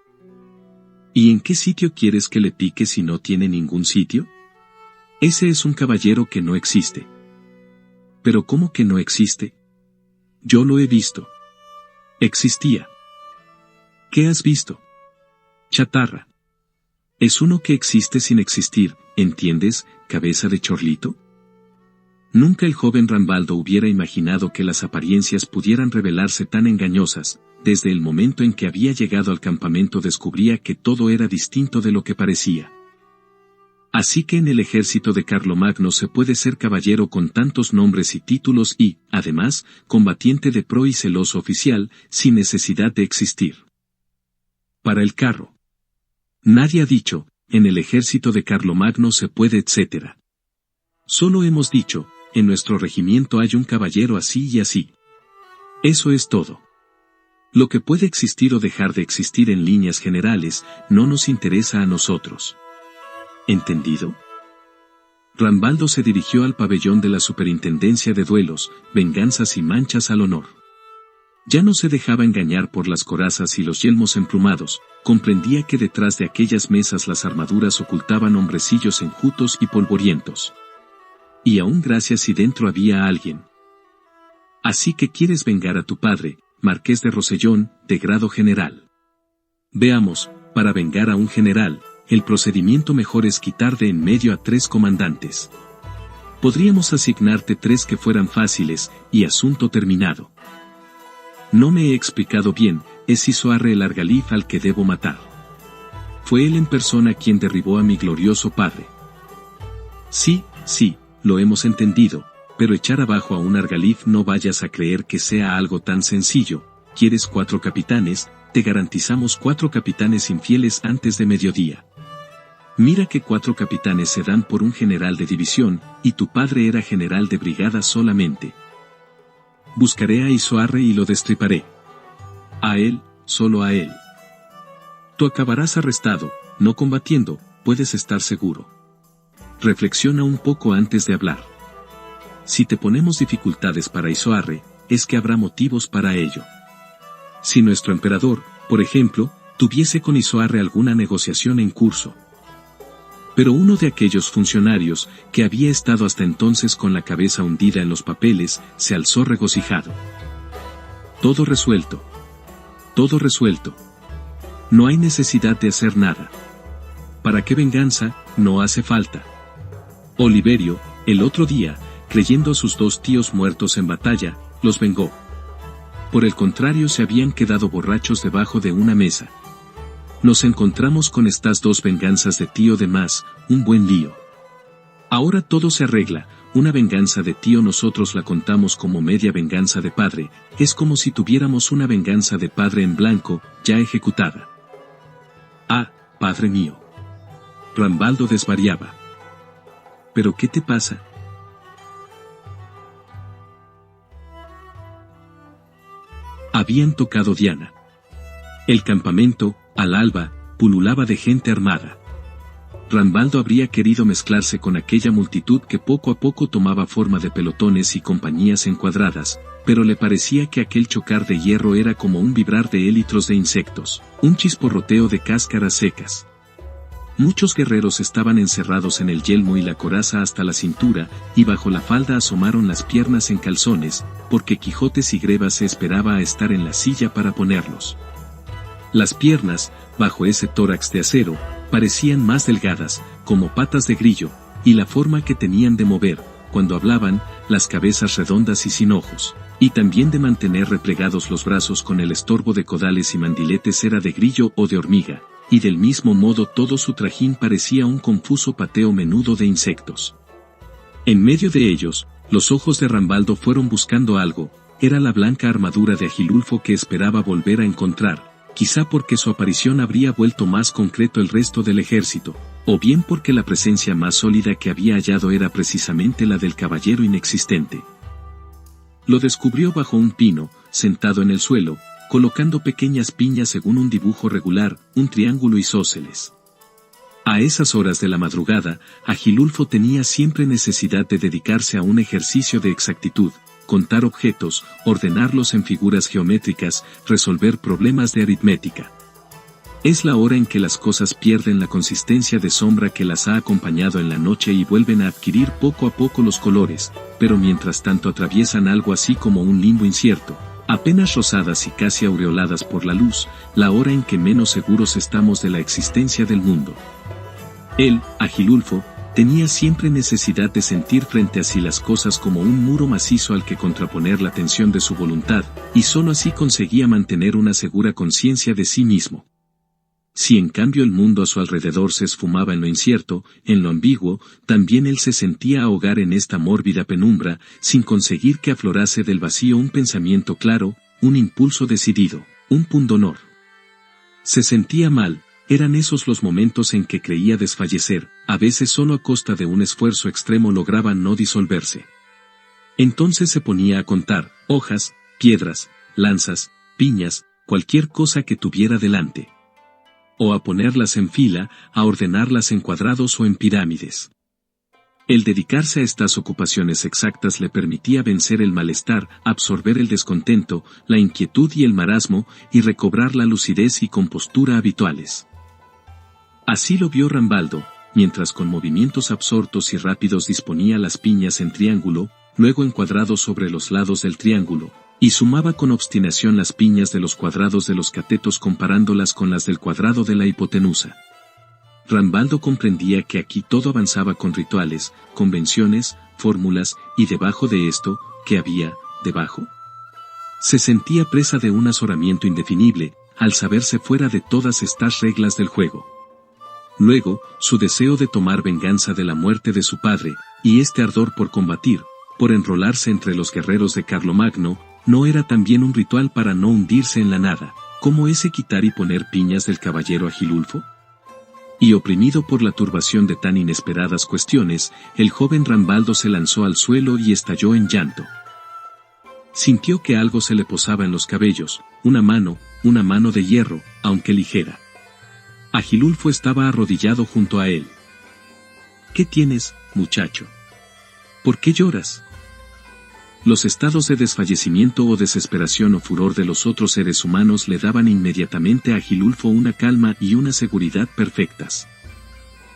¿Y en qué sitio quieres que le pique si no tiene ningún sitio? Ese es un caballero que no existe. ¿Pero cómo que no existe? Yo lo he visto. Existía. ¿Qué has visto? Chatarra. Es uno que existe sin existir, ¿entiendes, cabeza de chorlito? Nunca el joven Rambaldo hubiera imaginado que las apariencias pudieran revelarse tan engañosas. Desde el momento en que había llegado al campamento descubría que todo era distinto de lo que parecía. Así que en el ejército de Carlomagno se puede ser caballero con tantos nombres y títulos y, además, combatiente de pro y celoso oficial, sin necesidad de existir. Para el carro. Nadie ha dicho, en el ejército de Carlomagno se puede etc. Solo hemos dicho, en nuestro regimiento hay un caballero así y así. Eso es todo. Lo que puede existir o dejar de existir en líneas generales, no nos interesa a nosotros. ¿Entendido? Rambaldo se dirigió al pabellón de la Superintendencia de Duelos, Venganzas y Manchas al Honor. Ya no se dejaba engañar por las corazas y los yelmos emplumados, comprendía que detrás de aquellas mesas las armaduras ocultaban hombrecillos enjutos y polvorientos. Y aún gracias si dentro había alguien. Así que quieres vengar a tu padre, Marqués de Rosellón, de grado general. Veamos, para vengar a un general, el procedimiento mejor es quitar de en medio a 3 comandantes. Podríamos asignarte 3 que fueran fáciles, y asunto terminado. No me he explicado bien, es Isoarre el argalif al que debo matar. Fue él en persona quien derribó a mi glorioso padre. Sí, lo hemos entendido, pero echar abajo a un argalif no vayas a creer que sea algo tan sencillo. ¿Quieres 4 capitanes? Te garantizamos 4 capitanes infieles antes de mediodía. Mira que 4 capitanes se dan por un general de división, y tu padre era general de brigada solamente. Buscaré a Isoarre y lo destriparé. A él, solo a él. Tú acabarás arrestado, no combatiendo, puedes estar seguro. Reflexiona un poco antes de hablar. Si te ponemos dificultades para Isoarre, es que habrá motivos para ello. Si nuestro emperador, por ejemplo, tuviese con Isoarre alguna negociación en curso. Pero uno de aquellos funcionarios, que había estado hasta entonces con la cabeza hundida en los papeles, se alzó regocijado. Todo resuelto. Todo resuelto. No hay necesidad de hacer nada. ¿Para qué venganza? No hace falta. Oliverio, el otro día, creyendo a sus 2 tíos muertos en batalla, los vengó. Por el contrario se habían quedado borrachos debajo de una mesa. Nos encontramos con estas 2 venganzas de tío de más, un buen lío. Ahora todo se arregla, una venganza de tío nosotros la contamos como media venganza de padre, es como si tuviéramos una venganza de padre en blanco, ya ejecutada. Ah, padre mío. Rambaldo desvariaba. ¿Pero qué te pasa? Habían tocado Diana. El campamento, al alba, pululaba de gente armada. Rambaldo habría querido mezclarse con aquella multitud que poco a poco tomaba forma de pelotones y compañías encuadradas, pero le parecía que aquel chocar de hierro era como un vibrar de élitros de insectos, un chisporroteo de cáscaras secas. Muchos guerreros estaban encerrados en el yelmo y la coraza hasta la cintura, y bajo la falda asomaron las piernas en calzones, porque Quijotes y Greba se esperaba a estar en la silla para ponerlos. Las piernas, bajo ese tórax de acero, parecían más delgadas, como patas de grillo, y la forma que tenían de mover, cuando hablaban, las cabezas redondas y sin ojos, y también de mantener replegados los brazos con el estorbo de codales y mandiletes era de grillo o de hormiga, y del mismo modo todo su trajín parecía un confuso pateo menudo de insectos. En medio de ellos, los ojos de Rambaldo fueron buscando algo, era la blanca armadura de Agilulfo que esperaba volver a encontrar, quizá porque su aparición habría vuelto más concreto el resto del ejército, o bien porque la presencia más sólida que había hallado era precisamente la del caballero inexistente. Lo descubrió bajo un pino, sentado en el suelo, colocando pequeñas piñas según un dibujo regular, un triángulo isósceles. A esas horas de la madrugada, Agilulfo tenía siempre necesidad de dedicarse a un ejercicio de exactitud, contar objetos, ordenarlos en figuras geométricas, resolver problemas de aritmética. Es la hora en que las cosas pierden la consistencia de sombra que las ha acompañado en la noche y vuelven a adquirir poco a poco los colores, pero mientras tanto atraviesan algo así como un limbo incierto, apenas rosadas y casi aureoladas por la luz, la hora en que menos seguros estamos de la existencia del mundo. Él, Agilulfo, tenía siempre necesidad de sentir frente a sí las cosas como un muro macizo al que contraponer la tensión de su voluntad, y sólo así conseguía mantener una segura conciencia de sí mismo. Si en cambio el mundo a su alrededor se esfumaba en lo incierto, en lo ambiguo, también él se sentía ahogar en esta mórbida penumbra, sin conseguir que aflorase del vacío un pensamiento claro, un impulso decidido, un pundonor. Se sentía mal, eran esos los momentos en que creía desfallecer, a veces solo a costa de un esfuerzo extremo lograba no disolverse. Entonces se ponía a contar, hojas, piedras, lanzas, piñas, cualquier cosa que tuviera delante. O a ponerlas en fila, a ordenarlas en cuadrados o en pirámides. El dedicarse a estas ocupaciones exactas le permitía vencer el malestar, absorber el descontento, la inquietud y el marasmo, y recobrar la lucidez y compostura habituales. Así lo vio Rambaldo, mientras con movimientos absortos y rápidos disponía las piñas en triángulo, luego en cuadrados sobre los lados del triángulo, y sumaba con obstinación las piñas de los cuadrados de los catetos comparándolas con las del cuadrado de la hipotenusa. Rambaldo comprendía que aquí todo avanzaba con rituales, convenciones, fórmulas, y debajo de esto, ¿qué había, debajo? Se sentía presa de un azoramiento indefinible, al saberse fuera de todas estas reglas del juego. Luego, su deseo de tomar venganza de la muerte de su padre, y este ardor por combatir, por enrolarse entre los guerreros de Carlomagno, no era también un ritual para no hundirse en la nada, como ese quitar y poner piñas del caballero Agilulfo. Y oprimido por la turbación de tan inesperadas cuestiones, el joven Rambaldo se lanzó al suelo y estalló en llanto. Sintió que algo se le posaba en los cabellos, una mano de hierro, aunque ligera. Agilulfo estaba arrodillado junto a él. ¿Qué tienes, muchacho? ¿Por qué lloras? Los estados de desfallecimiento o desesperación o furor de los otros seres humanos le daban inmediatamente a Agilulfo una calma y una seguridad perfectas.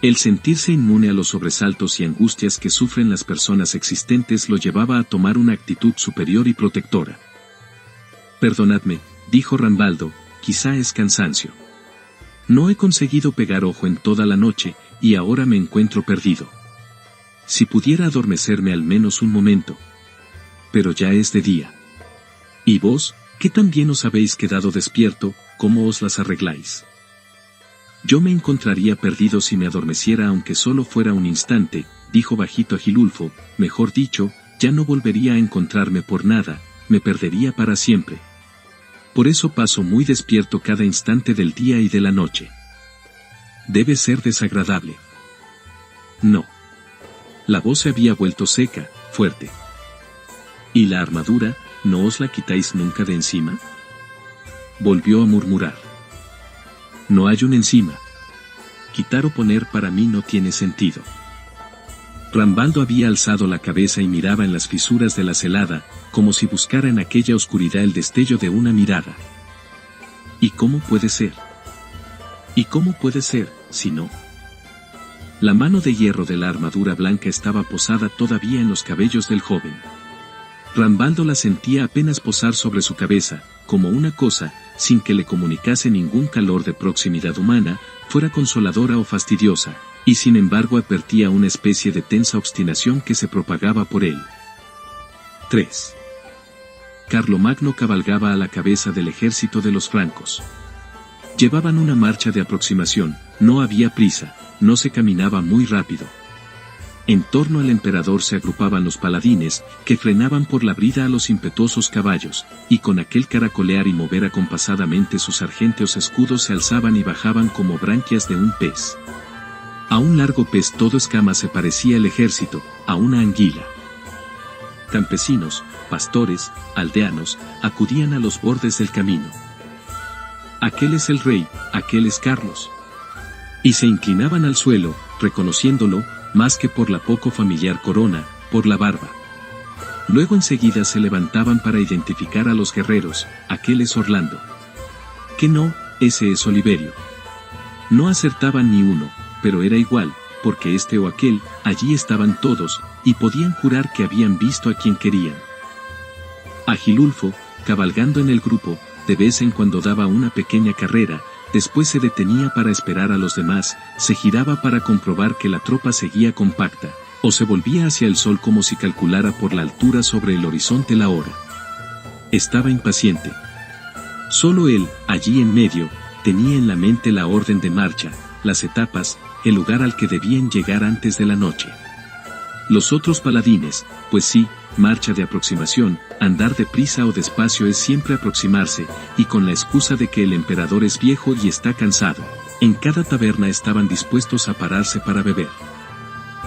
El sentirse inmune a los sobresaltos y angustias que sufren las personas existentes lo llevaba a tomar una actitud superior y protectora. Perdonadme, dijo Rambaldo, quizá es cansancio. No he conseguido pegar ojo en toda la noche, y ahora me encuentro perdido. Si pudiera adormecerme al menos un momento. Pero ya es de día. ¿Y vos, que también os habéis quedado despierto, cómo os las arregláis? Yo me encontraría perdido si me adormeciera aunque solo fuera un instante, dijo bajito Agilulfo, mejor dicho, ya no volvería a encontrarme por nada, me perdería para siempre. Por eso paso muy despierto cada instante del día y de la noche. Debe ser desagradable. No. La voz se había vuelto seca, fuerte. ¿Y la armadura, no os la quitáis nunca de encima? Volvió a murmurar. No hay un encima. Quitar o poner para mí no tiene sentido. Rambaldo había alzado la cabeza y miraba en las fisuras de la celada, como si buscara en aquella oscuridad el destello de una mirada. ¿Y cómo puede ser? ¿Y cómo puede ser, si no? La mano de hierro de la armadura blanca estaba posada todavía en los cabellos del joven. Rambaldo la sentía apenas posar sobre su cabeza, como una cosa, sin que le comunicase ningún calor de proximidad humana, fuera consoladora o fastidiosa, y sin embargo advertía una especie de tensa obstinación que se propagaba por él. 3. Carlomagno cabalgaba a la cabeza del ejército de los francos. Llevaban una marcha de aproximación, no había prisa, no se caminaba muy rápido. En torno al emperador se agrupaban los paladines, que frenaban por la brida a los impetuosos caballos, y con aquel caracolear y mover acompasadamente sus argénteos escudos se alzaban y bajaban como branquias de un pez. A un largo pez todo escama se parecía el ejército, a una anguila. Campesinos, pastores, aldeanos, acudían a los bordes del camino. Aquel es el rey, aquel es Carlos. Y se inclinaban al suelo, reconociéndolo, más que por la poco familiar corona, por la barba. Luego enseguida se levantaban para identificar a los guerreros. Aquel es Orlando. Que no, ese es Oliverio. No acertaban ni uno, pero era igual, porque este o aquel, allí estaban todos, y podían jurar que habían visto a quien querían. Agilulfo, cabalgando en el grupo, de vez en cuando daba una pequeña carrera, después se detenía para esperar a los demás, se giraba para comprobar que la tropa seguía compacta, o se volvía hacia el sol como si calculara por la altura sobre el horizonte la hora. Estaba impaciente. Solo él, allí en medio, tenía en la mente la orden de marcha, las etapas, el lugar al que debían llegar antes de la noche. Los otros paladines, pues sí, marcha de aproximación, andar deprisa o despacio es siempre aproximarse, y con la excusa de que el emperador es viejo y está cansado, en cada taberna estaban dispuestos a pararse para beber.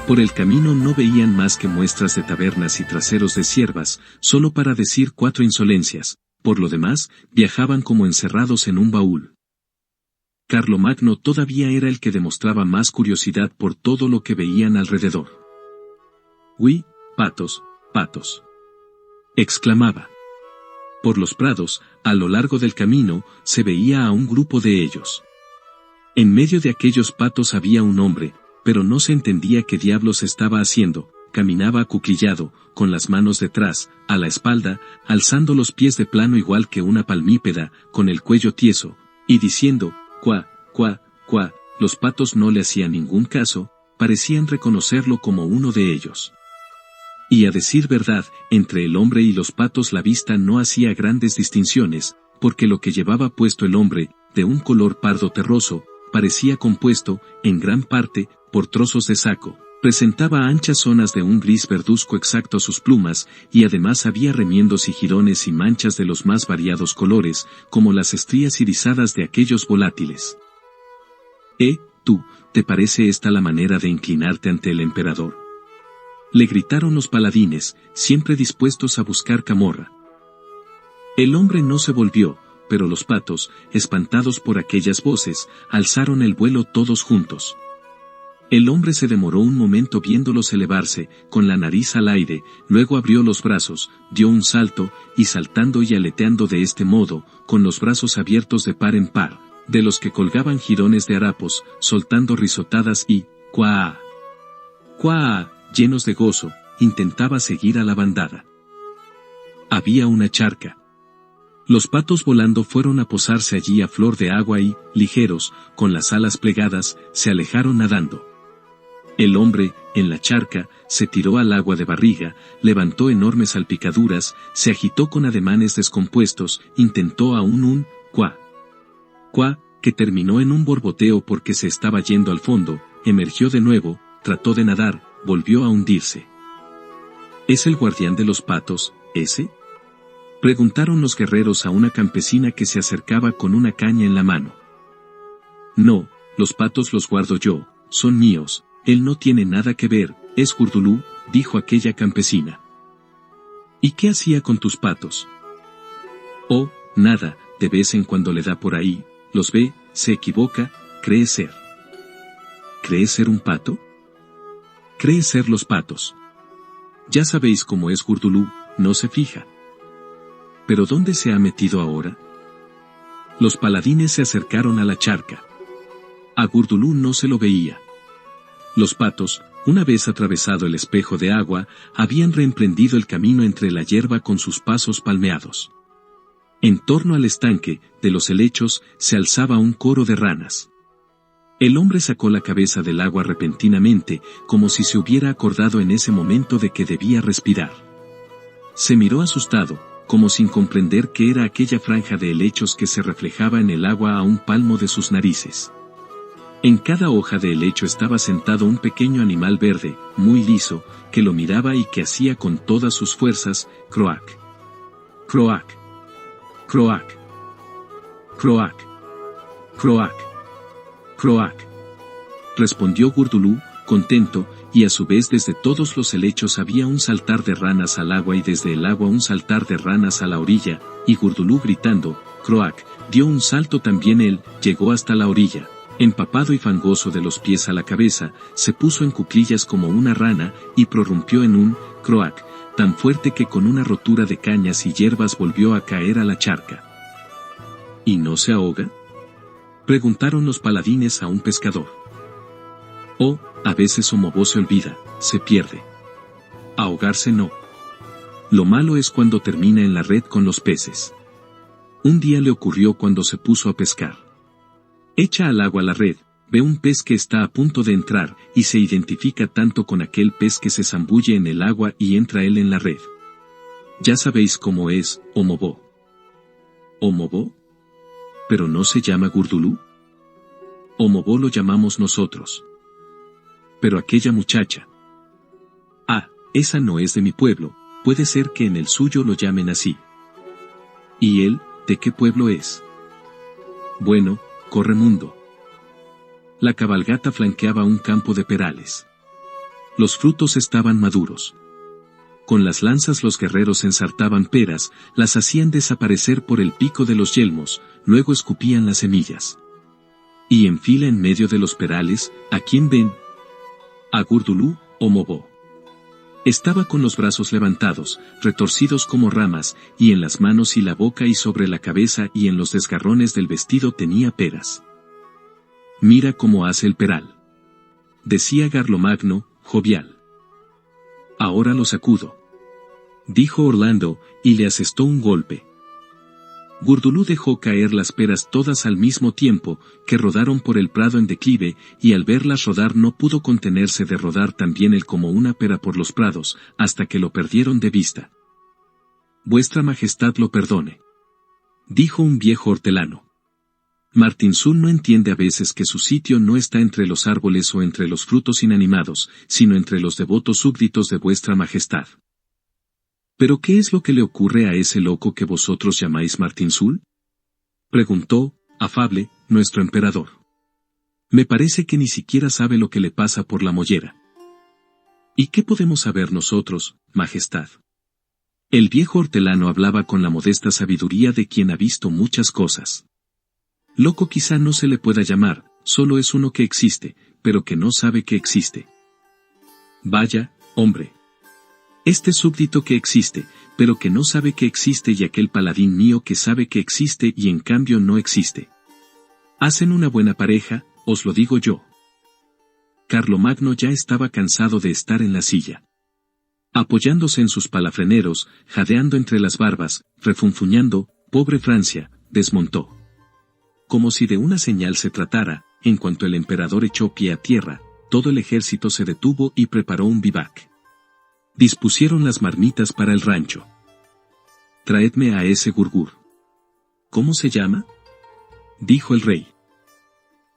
Por el camino no veían más que muestras de tabernas y traseros de siervas, solo para decir 4 insolencias, por lo demás, viajaban como encerrados en un baúl. Carlomagno todavía era el que demostraba más curiosidad por todo lo que veían alrededor. «Uy, patos, patos», exclamaba. Por los prados, a lo largo del camino, se veía a un grupo de ellos. En medio de aquellos patos había un hombre, pero no se entendía qué diablos estaba haciendo. Caminaba acuclillado, con las manos detrás, a la espalda, alzando los pies de plano igual que una palmípeda, con el cuello tieso, y diciendo, «cuá, cuá, cuá». Los patos no le hacían ningún caso, parecían reconocerlo como uno de ellos. Y a decir verdad, entre el hombre y los patos la vista no hacía grandes distinciones, porque lo que llevaba puesto el hombre, de un color pardo terroso, parecía compuesto, en gran parte, por trozos de saco, presentaba anchas zonas de un gris verduzco exacto a sus plumas, y además había remiendos y jirones y manchas de los más variados colores, como las estrías irisadas de aquellos volátiles. Tú, ¿te parece esta la manera de inclinarte ante el emperador?, le gritaron los paladines, siempre dispuestos a buscar camorra. El hombre no se volvió, pero los patos, espantados por aquellas voces, alzaron el vuelo todos juntos. El hombre se demoró un momento viéndolos elevarse, con la nariz al aire, luego abrió los brazos, dio un salto, y saltando y aleteando de este modo, con los brazos abiertos de par en par, de los que colgaban jirones de harapos, soltando risotadas y, ¡cuá! ¡cuá!, llenos de gozo, intentaba seguir a la bandada. Había una charca. Los patos volando fueron a posarse allí a flor de agua y, ligeros, con las alas plegadas, se alejaron nadando. El hombre, en la charca, se tiró al agua de barriga, levantó enormes salpicaduras, se agitó con ademanes descompuestos, intentó aún un «cuá, cuá», que terminó en un borboteo porque se estaba yendo al fondo, emergió de nuevo, trató de nadar, volvió a hundirse. ¿Es el guardián de los patos, ese?, preguntaron los guerreros a una campesina que se acercaba con una caña en la mano. No, los patos los guardo yo, son míos, él no tiene nada que ver, es Gurdulú, dijo aquella campesina. ¿Y qué hacía con tus patos? Oh, nada, de vez en cuando le da por ahí, los ve, se equivoca, cree ser. ¿Cree ser un pato? Cree ser los patos. Ya sabéis cómo es Gurdulú, no se fija. ¿Pero dónde se ha metido ahora? Los paladines se acercaron a la charca. A Gurdulú no se lo veía. Los patos, una vez atravesado el espejo de agua, habían reemprendido el camino entre la hierba con sus pasos palmeados. En torno al estanque, de los helechos, se alzaba un coro de ranas. El hombre sacó la cabeza del agua repentinamente, como si se hubiera acordado en ese momento de que debía respirar. Se miró asustado, como sin comprender qué era aquella franja de helechos que se reflejaba en el agua a un palmo de sus narices. En cada hoja de helecho estaba sentado un pequeño animal verde, muy liso, que lo miraba y que hacía con todas sus fuerzas, croac, croac, croac, croac, croac, croac, respondió Gurdulú, contento, y a su vez desde todos los helechos había un saltar de ranas al agua y desde el agua un saltar de ranas a la orilla, y Gurdulú gritando, croac, dio un salto también él, llegó hasta la orilla. Empapado y fangoso de los pies a la cabeza, se puso en cuclillas como una rana, y prorrumpió en un croac, tan fuerte que con una rotura de cañas y hierbas volvió a caer a la charca. ¿Y no se ahoga?, preguntaron los paladines a un pescador. Oh, a veces Omobo se olvida, se pierde. Ahogarse no. Lo malo es cuando termina en la red con los peces. Un día le ocurrió cuando se puso a pescar. Echa al agua la red, ve un pez que está a punto de entrar, y se identifica tanto con aquel pez que se zambulle en el agua y entra él en la red. Ya sabéis cómo es, Omobo. ¿Omobo? ¿Pero no se llama Gurdulú? Omobo lo llamamos nosotros. Pero aquella muchacha. Ah, esa no es de mi pueblo, puede ser que en el suyo lo llamen así. ¿Y él, de qué pueblo es? Bueno, Corremundo. La cabalgata flanqueaba un campo de perales. Los frutos estaban maduros. Con las lanzas los guerreros ensartaban peras, las hacían desaparecer por el pico de los yelmos, luego escupían las semillas. Y en fila en medio de los perales, ¿a quién ven? A Gurdulú, Omobo. Estaba con los brazos levantados, retorcidos como ramas, y en las manos y la boca y sobre la cabeza y en los desgarrones del vestido tenía peras. Mira cómo hace el peral, decía Carlomagno, jovial. Ahora lo sacudo, dijo Orlando, y le asestó un golpe. Gurdulú dejó caer las peras todas al mismo tiempo, que rodaron por el prado en declive, y al verlas rodar no pudo contenerse de rodar también él como una pera por los prados, hasta que lo perdieron de vista. Vuestra Majestad lo perdone, dijo un viejo hortelano. Martinsul no entiende a veces que su sitio no está entre los árboles o entre los frutos inanimados, sino entre los devotos súbditos de vuestra Majestad. ¿Pero qué es lo que le ocurre a ese loco que vosotros llamáis Martinsul?, preguntó, afable, nuestro emperador. Me parece que ni siquiera sabe lo que le pasa por la mollera. ¿Y qué podemos saber nosotros, Majestad? El viejo hortelano hablaba con la modesta sabiduría de quien ha visto muchas cosas. Loco quizá no se le pueda llamar, solo es uno que existe, pero que no sabe que existe. Vaya, hombre. Este súbdito que existe, pero que no sabe que existe, y aquel paladín mío que sabe que existe y en cambio no existe. Hacen una buena pareja, os lo digo yo. Carlomagno ya estaba cansado de estar en la silla. Apoyándose en sus palafreneros, jadeando entre las barbas, refunfuñando, pobre Francia, desmontó. Como si de una señal se tratara, en cuanto el emperador echó pie a tierra, todo el ejército se detuvo y preparó un vivac. Dispusieron las marmitas para el rancho. Traedme a ese Gurgur. ¿Cómo se llama?, dijo el rey.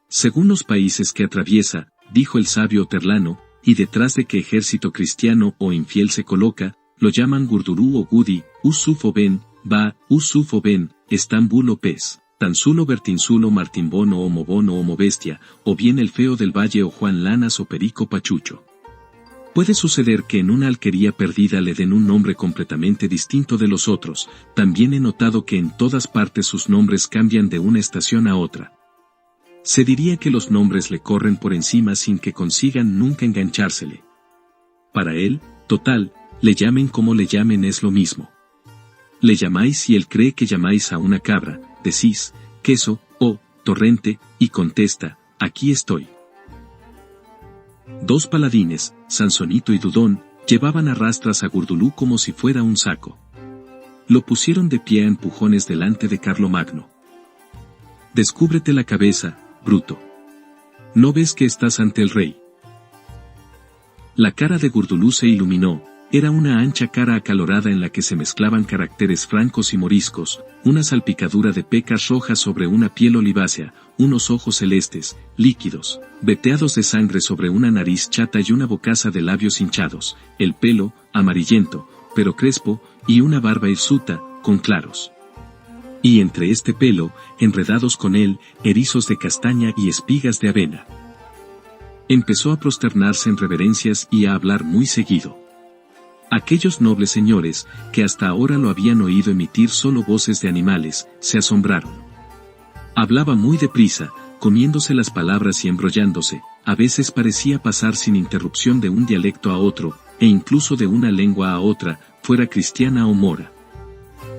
Según los países que atraviesa, dijo el sabio Oterlano, y detrás de qué ejército cristiano o infiel se coloca, lo llaman Gurdurú o Gudi, Usuf o Ben, Ba, Usuf o Ben, Estambul o Pez, Tansul o Bertinsul o Martimbón o Omobón o Omobestia, o bien el feo del valle o Juan Lanas o Perico Pachucho. Puede suceder que en una alquería perdida le den un nombre completamente distinto de los otros. También he notado que en todas partes sus nombres cambian de una estación a otra. Se diría que los nombres le corren por encima sin que consigan nunca enganchársele. Para él, total, le llamen como le llamen es lo mismo. Le llamáis y él cree que llamáis a una cabra, decís, queso, o, torrente, y contesta, aquí estoy. Dos paladines, Sansonito y Dudón, llevaban a rastras a Gurdulú como si fuera un saco. Lo pusieron de pie a empujones delante de Carlomagno. Descúbrete la cabeza, bruto. ¿No ves que estás ante el rey? La cara de Gurdulú se iluminó. Era una ancha cara acalorada en la que se mezclaban caracteres francos y moriscos, una salpicadura de pecas rojas sobre una piel olivácea, unos ojos celestes, líquidos, veteados de sangre sobre una nariz chata y una bocaza de labios hinchados, el pelo, amarillento, pero crespo, y una barba hirsuta, con claros. Y entre este pelo, enredados con él, erizos de castaña y espigas de avena. Empezó a prosternarse en reverencias y a hablar muy seguido. Aquellos nobles señores, que hasta ahora lo habían oído emitir solo voces de animales, se asombraron. Hablaba muy deprisa, comiéndose las palabras y embrollándose, a veces parecía pasar sin interrupción de un dialecto a otro, e incluso de una lengua a otra, fuera cristiana o mora.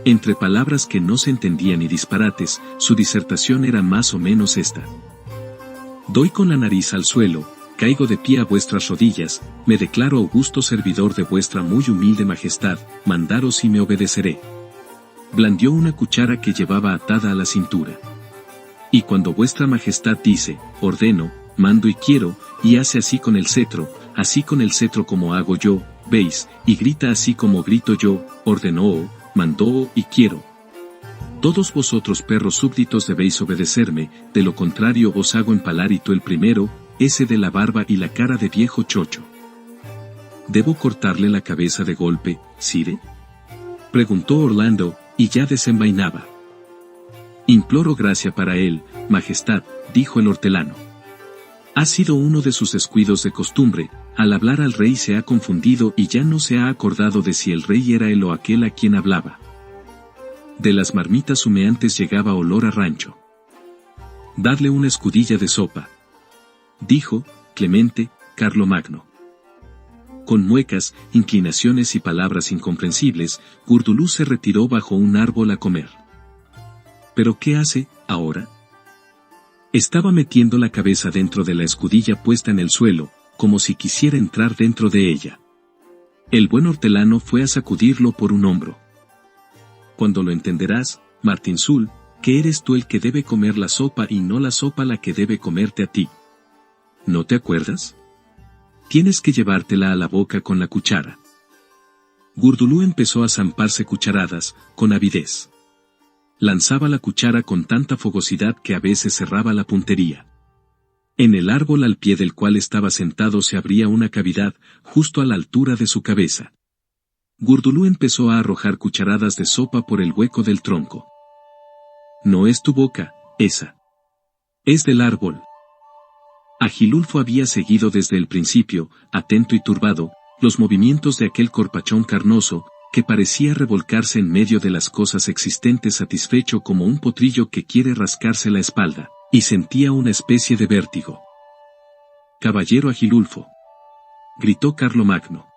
Entre palabras que no se entendían y disparates, su disertación era más o menos esta. Doy con la nariz al suelo, caigo de pie a vuestras rodillas, me declaro augusto servidor de vuestra muy humilde majestad, mandaros y me obedeceré. Blandió una cuchara que llevaba atada a la cintura. Y cuando vuestra majestad dice, ordeno, mando y quiero, y hace así con el cetro como hago yo, veis, y grita así como grito yo, ordenó, mandó y quiero. Todos vosotros perros súbditos debéis obedecerme, de lo contrario os hago empalar y tú el primero, ese de la barba y la cara de viejo chocho. ¿Debo cortarle la cabeza de golpe, sire?, preguntó Orlando, y ya desenvainaba. Imploro gracia para él, majestad, dijo el hortelano. Ha sido uno de sus descuidos de costumbre, al hablar al rey se ha confundido y ya no se ha acordado de si el rey era él o aquel a quien hablaba. De las marmitas humeantes llegaba olor a rancho. Dadle una escudilla de sopa, dijo, clemente, Carlomagno. Con muecas, inclinaciones y palabras incomprensibles, Gurdulú se retiró bajo un árbol a comer. ¿Pero qué hace, ahora? Estaba metiendo la cabeza dentro de la escudilla puesta en el suelo, como si quisiera entrar dentro de ella. El buen hortelano fue a sacudirlo por un hombro. Cuando lo entenderás, Martinsul, que eres tú el que debe comer la sopa y no la sopa la que debe comerte a ti. ¿No te acuerdas? Tienes que llevártela a la boca con la cuchara. Gurdulú empezó a zamparse cucharadas, con avidez. Lanzaba la cuchara con tanta fogosidad que a veces cerraba la puntería. En el árbol al pie del cual estaba sentado se abría una cavidad, justo a la altura de su cabeza. Gurdulú empezó a arrojar cucharadas de sopa por el hueco del tronco. No es tu boca, esa. Es del árbol. Agilulfo había seguido desde el principio, atento y turbado, los movimientos de aquel corpachón carnoso, que parecía revolcarse en medio de las cosas existentes satisfecho como un potrillo que quiere rascarse la espalda, y sentía una especie de vértigo. «Caballero Agilulfo», gritó Carlomagno.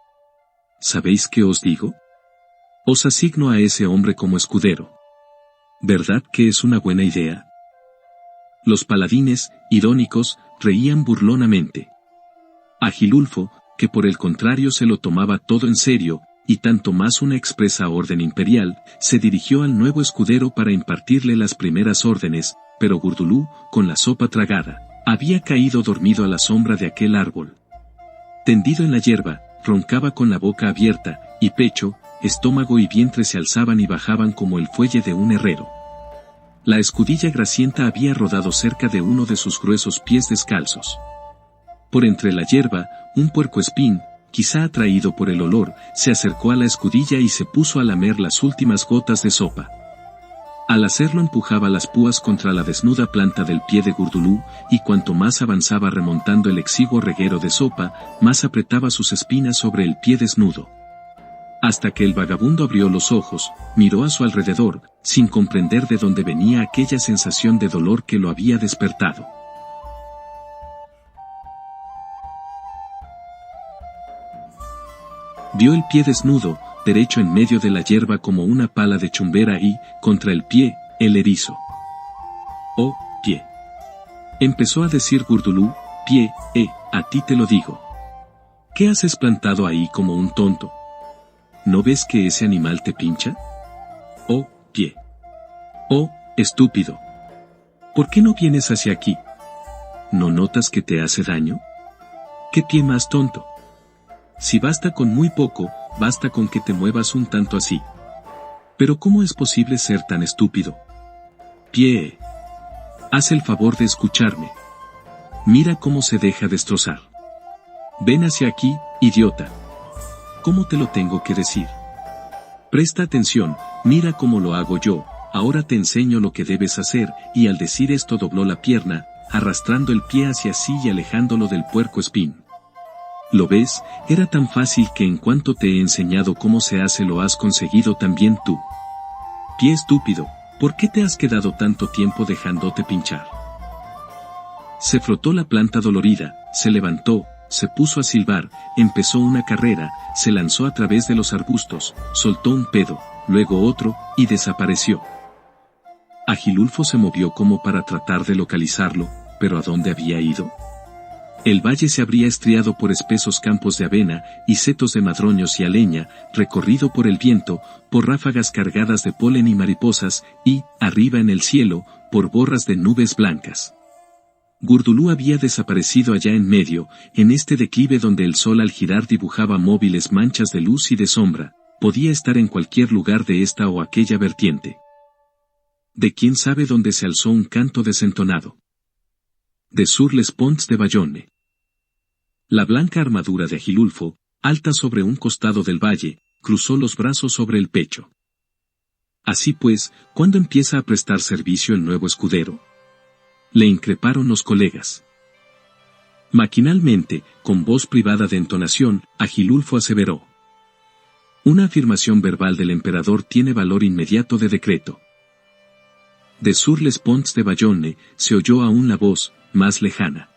«¿Sabéis qué os digo? Os asigno a ese hombre como escudero. ¿Verdad que es una buena idea?» Los paladines, irónicos, reían burlonamente. Agilulfo, que por el contrario se lo tomaba todo en serio, y tanto más una expresa orden imperial, se dirigió al nuevo escudero para impartirle las primeras órdenes, pero Gurdulú, con la sopa tragada, había caído dormido a la sombra de aquel árbol. Tendido en la hierba, roncaba con la boca abierta, y pecho, estómago y vientre se alzaban y bajaban como el fuelle de un herrero. La escudilla grasienta había rodado cerca de uno de sus gruesos pies descalzos. Por entre la hierba, un puercoespín, quizá atraído por el olor, se acercó a la escudilla y se puso a lamer las últimas gotas de sopa. Al hacerlo empujaba las púas contra la desnuda planta del pie de Gurdulú, y cuanto más avanzaba remontando el exiguo reguero de sopa, más apretaba sus espinas sobre el pie desnudo. Hasta que el vagabundo abrió los ojos, miró a su alrededor, sin comprender de dónde venía aquella sensación de dolor que lo había despertado. Vio el pie desnudo, derecho en medio de la hierba como una pala de chumbera y, contra el pie, el erizo. «Oh, pie», empezó a decir Gurdulú, «pie, a ti te lo digo. ¿Qué haces plantado ahí como un tonto? ¿No ves que ese animal te pincha? Oh, pie. Oh, estúpido. ¿Por qué no vienes hacia aquí? ¿No notas que te hace daño? ¿Qué pie más tonto? Si basta con muy poco, basta con que te muevas un tanto así. Pero ¿cómo es posible ser tan estúpido? Pie. Haz el favor de escucharme. Mira cómo se deja destrozar. Ven hacia aquí, idiota. ¿Cómo te lo tengo que decir? Presta atención, mira cómo lo hago yo, ahora te enseño lo que debes hacer, y al decir esto dobló la pierna, arrastrando el pie hacia sí y alejándolo del puercoespín. ¿Lo ves? Era tan fácil que en cuanto te he enseñado cómo se hace lo has conseguido también tú. Pie estúpido, ¿por qué te has quedado tanto tiempo dejándote pinchar? Se frotó la planta dolorida, se levantó, se puso a silbar, empezó una carrera, se lanzó a través de los arbustos, soltó un pedo, luego otro, y desapareció. Agilulfo se movió como para tratar de localizarlo, pero ¿a dónde había ido? El valle se habría estriado por espesos campos de avena y setos de madroños y aleña, recorrido por el viento, por ráfagas cargadas de polen y mariposas, y, arriba en el cielo, por borras de nubes blancas. Gurdulú había desaparecido allá en medio, en este declive donde el sol al girar dibujaba móviles manchas de luz y de sombra, podía estar en cualquier lugar de esta o aquella vertiente. De quién sabe dónde se alzó un canto desentonado. De sur les Ponts de Bayonne. La blanca armadura de Agilulfo, alta sobre un costado del valle, cruzó los brazos sobre el pecho. Así pues, ¿cuándo empieza a prestar servicio el nuevo escudero? Le increparon los colegas. Maquinalmente, con voz privada de entonación, Agilulfo aseveró: una afirmación verbal del emperador tiene valor inmediato de decreto. De sur les Ponts de Bayonne, se oyó aún la voz, más lejana.